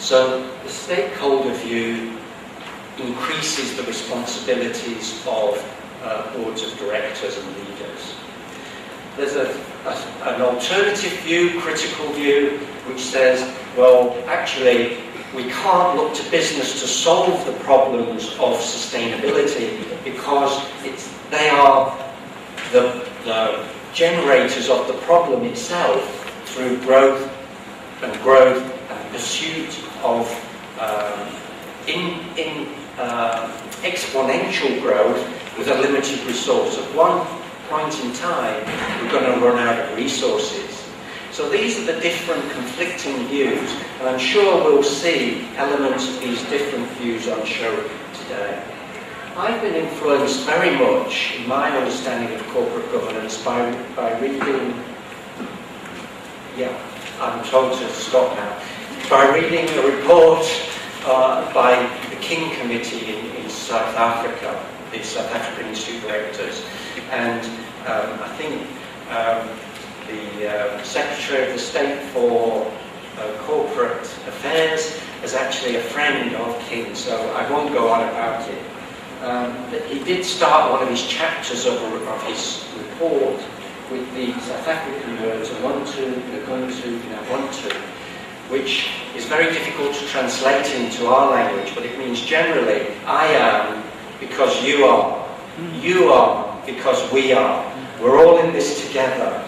So the stakeholder view increases the responsibilities of boards of directors and leaders. There's an alternative view, critical view, which says, well, actually, we can't look to business to solve the problems of sustainability because they are the generators of the problem itself through growth and pursuit of exponential growth with a limited resource. At one point in time, we're going to run out of resources. So these are the different conflicting views, and I'm sure we'll see elements of these different views on show today. I've been influenced very much in my understanding of corporate governance by reading, I'm told to stop now, by reading a report by the King Committee in South Africa, the South African Institute of Directors, and I think the Secretary of the State for Corporate Affairs is actually a friend of King, so I won't go on about it. But he did start one of his chapters of his report with the South African words Ubuntu, Ubuntu, Ubuntu, which is very difficult to translate into our language, but it means generally, I am because you are because we are. We're all in this together.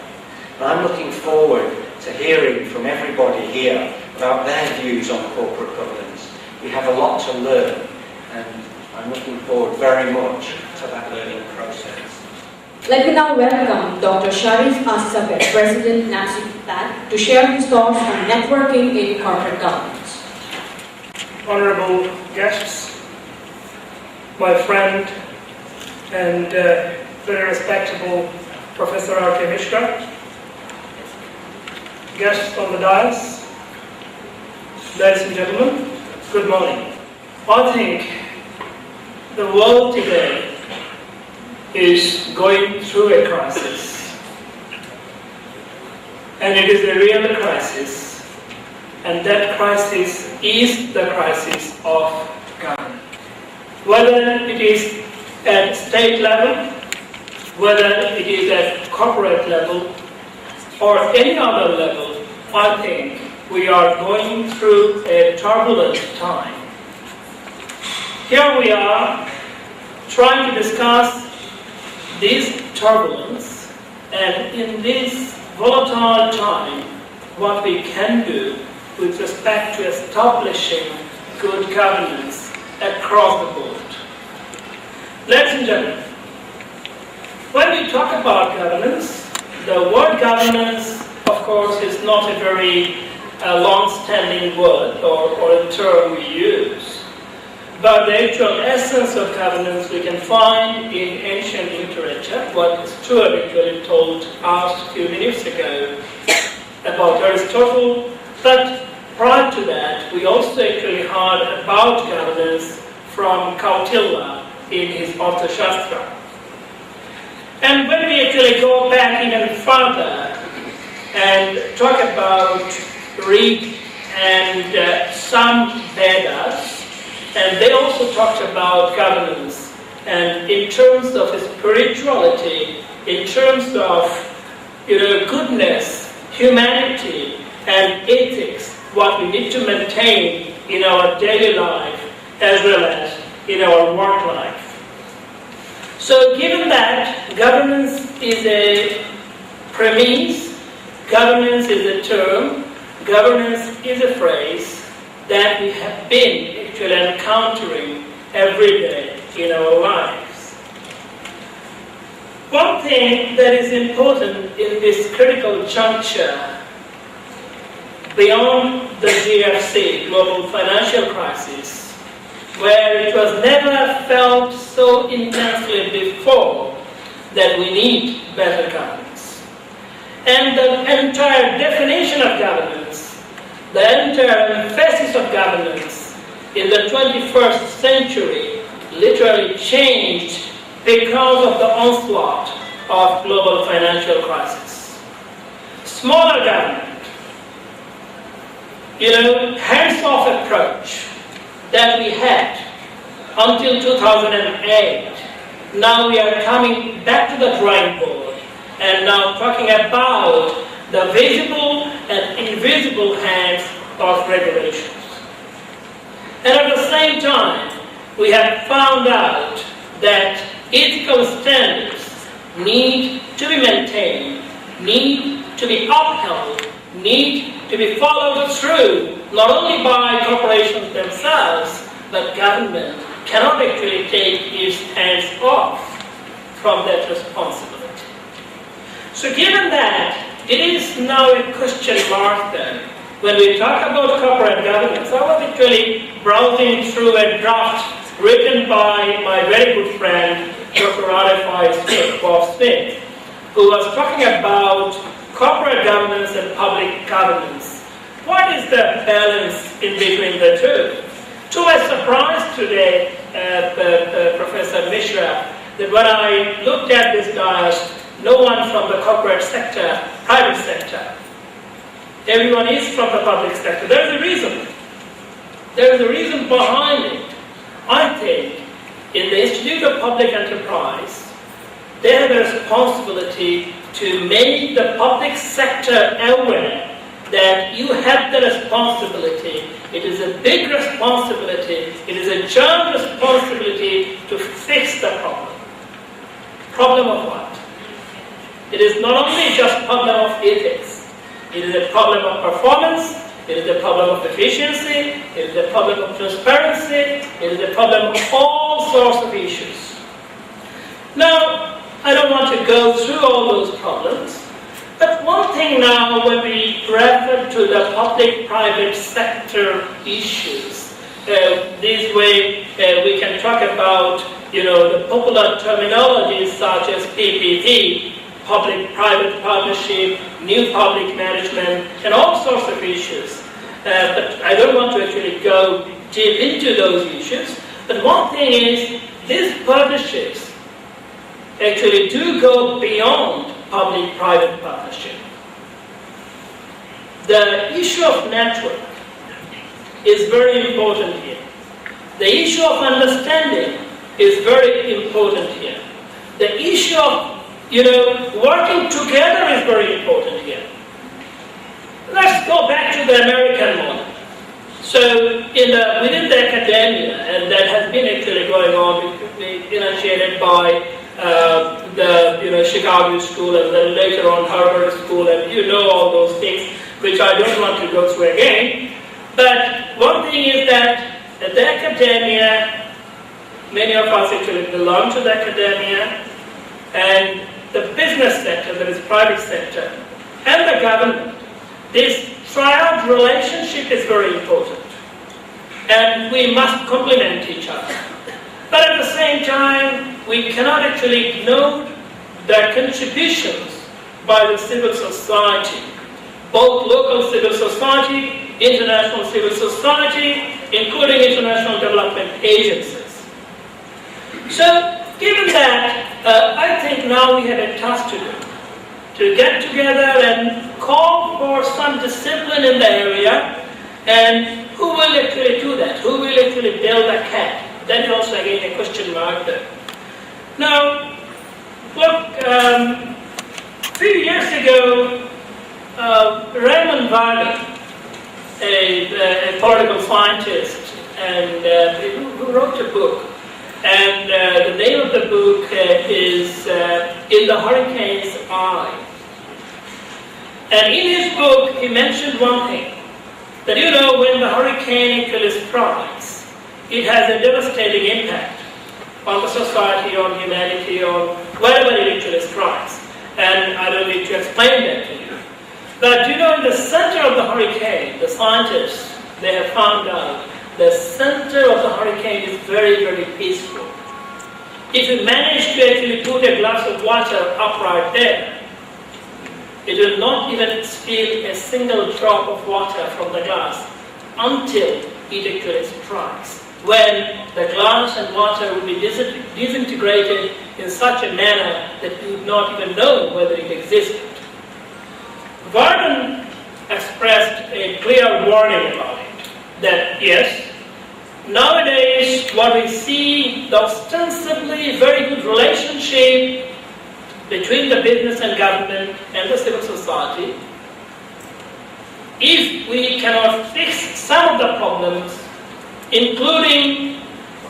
And I'm looking forward to hearing from everybody here about their views on corporate governance. We have a lot to learn, and I'm looking forward very much to that learning process. Let me now welcome Dr. Sharif Assaghir, President, NAPSI, to share his thoughts on networking in corporate governance. Honorable guests, my friend and very respectable Professor R.K. Mishra, guests on the dais, ladies and gentlemen, good morning. I think the world today is going through a crisis, and it is a real crisis, and that crisis is the crisis of government. Whether it is at state level, whether it is at corporate level, or any other level, I think we are going through a turbulent time. Here we are trying to discuss this turbulence, and in this volatile time, what we can do with respect to establishing good governance across the board. Ladies and gentlemen, when we talk about governance, the word governance, of course, is not a very long-standing word or a term we use. But the actual essence of governance we can find in ancient literature, what Stuart actually told us a few minutes ago about Aristotle. But prior to that, we also actually heard about governance from Kautilya in his Arthashastra. And when we actually go back even further and talk about Rig and some Vedas, and they also talked about governance, and in terms of spirituality, in terms of goodness, humanity, and ethics, what we need to maintain in our daily life as well as in our work life. So given that governance is a premise, governance is a term, governance is a phrase that we have been actually encountering every day in our lives. One thing that is important in this critical juncture, beyond the GFC, global financial crisis, where it was never felt so intensely before that we need better governance. And the entire definition of governance, the entire emphasis of governance in the 21st century literally changed because of the onslaught of global financial crisis. Smaller government, hands-off approach that we had until 2008, now we are coming back to the drawing board and now talking about the visible and invisible hands of regulations. And at the same time, we have found out that ethical standards need to be maintained, need to be upheld, need to be followed through, not only by corporations themselves, but government cannot actually take its hands off from that responsibility. So given that, it is now a question mark then, when we talk about corporate governance. I was actually browsing through a draft written by my very good friend, Dr. Bob Smith, who was talking about corporate governance and public governance. What is the balance in between the two? To my surprise today, Professor Mishra, that when I looked at this dais, no one from the corporate sector, private sector. Everyone is from the public sector. There is a reason. There is a reason behind it. I think in the Institute of Public Enterprise, they have a responsibility to make the public sector aware that you have the responsibility. It is a big responsibility. It is a joint responsibility to fix the problem. Problem of what? It is not only just problem of ethics. It is a problem of performance. It is a problem of efficiency. It is a problem of transparency. It is a problem of all sorts of issues. Now, I don't want to go through all those problems. But one thing now, when we refer to the public-private sector issues, this way we can talk about, the popular terminologies such as PPP, public-private partnership, new public management, and all sorts of issues. But I don't want to actually go deep into those issues. But one thing is, these partnerships actually do go beyond public-private partnership. The issue of network is very important here. The issue of understanding is very important here. The issue of working together is very important here. Let's go back to the American model. So within the academia, and that has been actually going on, initiated by the Chicago School and then later on Harvard School, and all those things, which I don't want to go through again. But one thing is that the academia, many of us actually belong to the academia, and the business sector, that is private sector, and the government, this triad relationship is very important. And we must complement each other. But at the same time, we cannot actually ignore the contributions by the civil society, both local civil society, international civil society, including international development agencies. So, given that, I think now we have a task to get together and call for some discipline in the area, and who will actually do that? Who will actually build a cat? That is also again a question mark there. Now, look, a few years ago, Raymond Varney, a political scientist, and who wrote a book, and the name of the book is In the Hurricane's Eye. And in his book, he mentioned one thing, that when the hurricane actually strikes, it has a devastating impact on the society, on humanity, on wherever it actually strikes. And I don't need to explain that to you. But in the center of the hurricane, the scientists, they have found out the center of the hurricane is very, very peaceful. If you manage to actually put a glass of water up right there, it will not even spill a single drop of water from the glass until it actually strikes, when the glass and water will be disintegrated in such a manner that you would not even know whether it existed. Varden expressed a clear warning about it. That yes, nowadays what we see, the ostensibly very good relationship between the business and government and the civil society, if we cannot fix some of the problems, including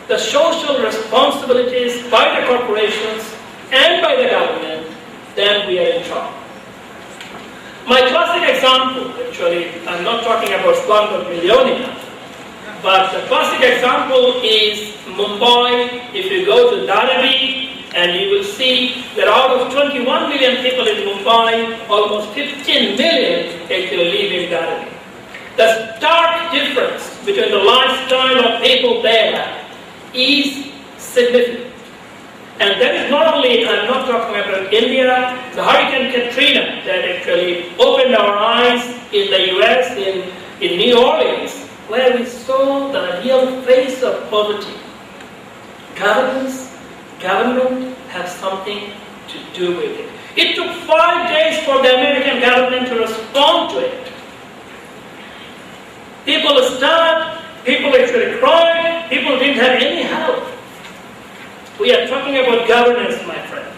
the social responsibilities by the corporations and by the government, then we are in trouble. My classic example, actually, I'm not talking about Slumdog Millionaire, but the classic example is Mumbai. If you go to Dharavi, and you will see that out of 21 million people in Mumbai, almost 15 million actually live in Dharavi. The stark difference between the lifestyle of people there is significant. And that is not only, I'm not talking about India, the Hurricane Katrina that actually opened our eyes in the US, in New Orleans, where we saw the real face of poverty. Government has something to do with it. It took 5 days for the American government to respond to it. People starved, people actually cried, people didn't have any help. We are talking about governance, my friend.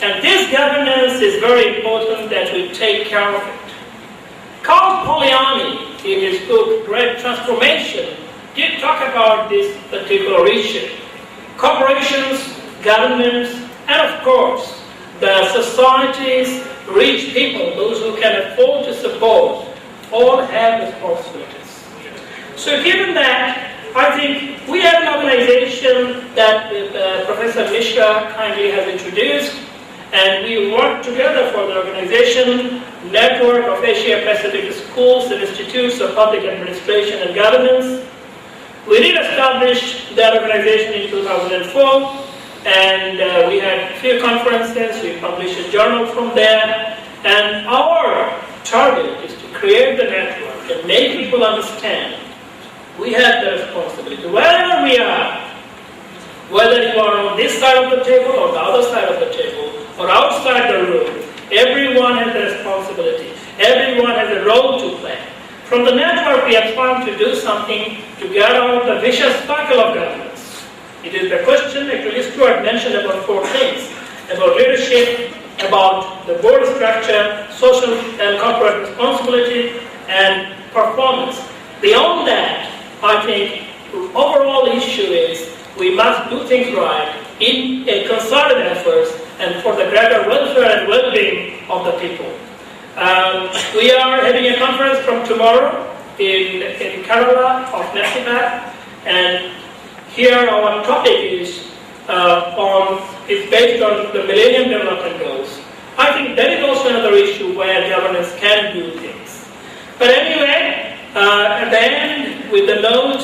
And this governance is very important that we take care of it. Carl Polanyi, in his book, Great Transformation, did talk about this particular issue. Corporations, governments, and of course, the societies, rich people, those who can afford to support, all have responsibilities. So given that, I think we have an organization that Professor Mishra kindly has introduced, and we work together for the organization, Network of Asia-Pacific Schools and Institutes of Public Administration and Governance. We did establish that organization in 2004, and we had a few conferences, we published a journal from there, and our target is to create the network and make people understand we have the responsibility. Wherever we are, whether you are on this side of the table or the other side of the table, or outside the room, everyone has a responsibility. Everyone has a role to play. From the network, we are trying to do something to get out of the vicious cycle of governance. It is the question, actually Stuart mentioned about 4 things, about leadership, about the board structure, social and corporate responsibility, and performance. Beyond that, I think the overall issue is we must do things right in a concerted effort and for the greater welfare and well-being of the people. We are having a conference from tomorrow in Kerala of Hyderabad, and here our topic is based on the Millennium Development Goals. I think that is also another issue where governance can do things. But anyway, at the end, with the note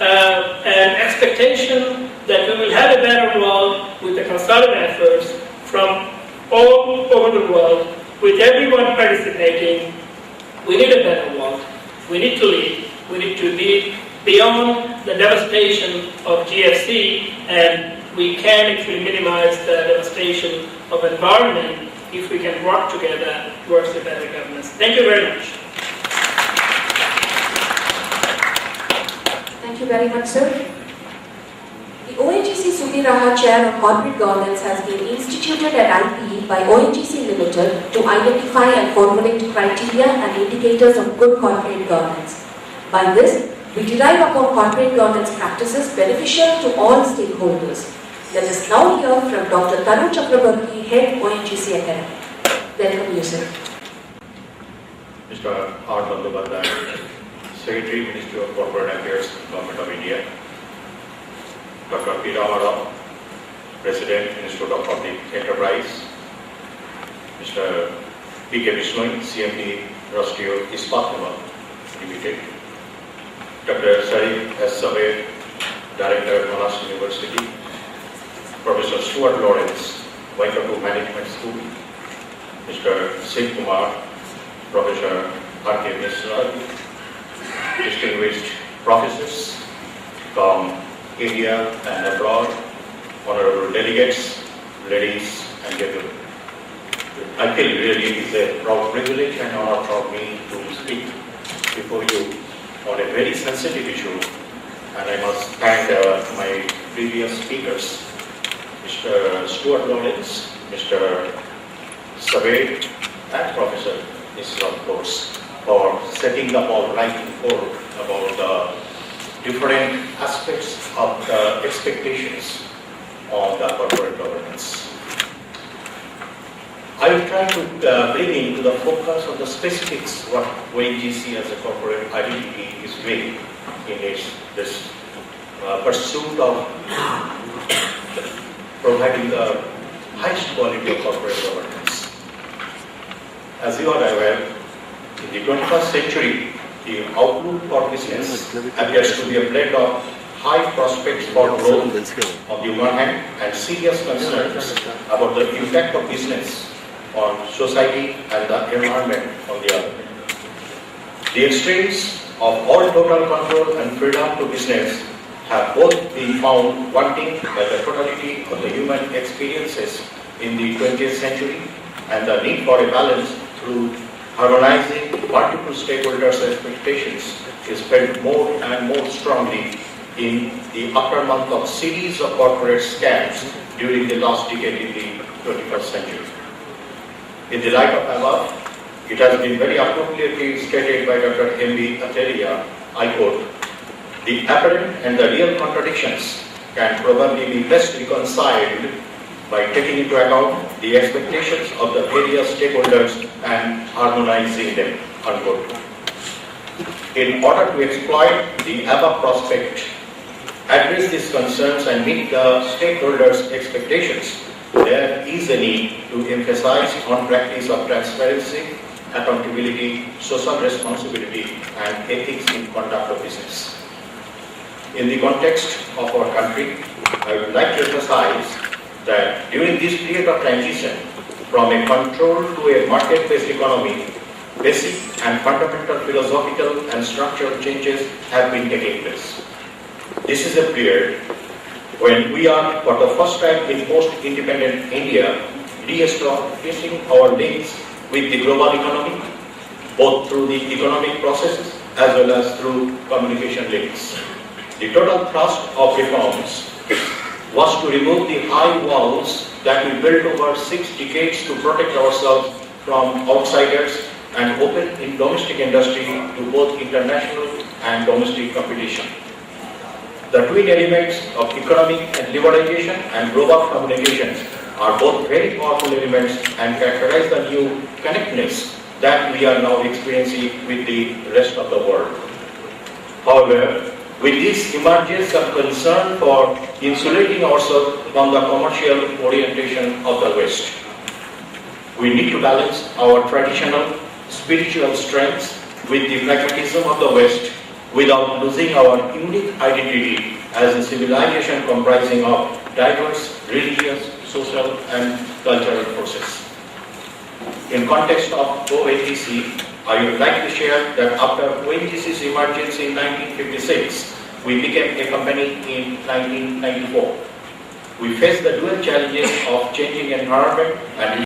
and expectation that we will have a better world with the concerted efforts from all over the world, with everyone participating, we need a better world. We need to lead. We need to lead beyond the devastation of GFC, and we can actually minimize the devastation of environment if we can work together towards a better governance. Thank you very much. Thank you very much, sir. The ONGC Sumiraha Chair on Corporate Governance has been instituted at IPE by ONGC Limited to identify and formulate criteria and indicators of good corporate governance. By this, we derive upon corporate governance practices beneficial to all stakeholders. Let us now hear from Dr. Tanu Chakrabarti, Head ONGC Academy. Welcome you, sir. Mr. R. Bandyopadhyay, Secretary, Ministry of Corporate Affairs, Government of India. Dr. P. Ramarao, President, Institute of Public Enterprise. Mr. P. K. Bishnoi, CMD, Rashtriya Ispat Nigam Limited. Dr. Sharif S. Sabir, Director, Maharashtra University. Professor Stuart Lawrence, Vaikapu Management School. Mr. Singh Kumar, Professor R.K. Misra, distinguished professors from India and abroad, honorable delegates, ladies and gentlemen. I feel really it is a proud privilege and honor for me to speak before you on a very sensitive issue, and I must thank my previous speakers, Mr. Stuart Lawrence, Mr. Saved, and Professor Mr. of course, for setting the ball right forward about the different aspects of the expectations of the corporate governance. I will try to bring into the focus of the specifics what ONGC as a corporate identity is doing in this pursuit of providing the highest quality of corporate governance. As you are aware, in the 21st century, the outlook for business appears to be a blend of high prospects for growth on the one hand and serious concerns about the impact of business on society and the environment on the other. The extremes of all total control and freedom to business have both been found wanting by the totality of the human experiences in the 20th century, and the need for a balance through harmonizing multiple stakeholders' expectations is felt more and more strongly in the aftermath of series of corporate scams during the last decade in the 21st century. In the light of above, it has been very appropriately stated by Dr. M.B. Ateria, I quote, "The apparent and the real contradictions can probably be best reconciled by taking into account the expectations of the various stakeholders and harmonizing them," unquote. In order to exploit the above prospect, address these concerns and meet the stakeholders' expectations, there is a need to emphasize on practice of transparency, accountability, social responsibility, and ethics in conduct of business. In the context of our country, I would like to emphasize that during this period of transition from a controlled to a market-based economy, basic and fundamental philosophical and structural changes have been taking place. This is a period when we are, for the first time in post-independent India, re-establishing our links with the global economy, both through the economic processes as well as through communication links. The total thrust of reforms was to remove the high walls that we built over 6 decades to protect ourselves from outsiders and open in domestic industry to both international and domestic competition. The twin elements of economic and liberalization and global communications are both very powerful elements and characterize the new connectedness that we are now experiencing with the rest of the world. However, with this emerges a concern for insulating ourselves from the commercial orientation of the West. We need to balance our traditional spiritual strengths with the pragmatism of the West without losing our unique identity as a civilization comprising of diverse religious, social, and cultural forces. In context of ONGC, I would like to share that after ONGC's emergence in 1956, we became a company in 1994. We faced the dual challenges of changing environment and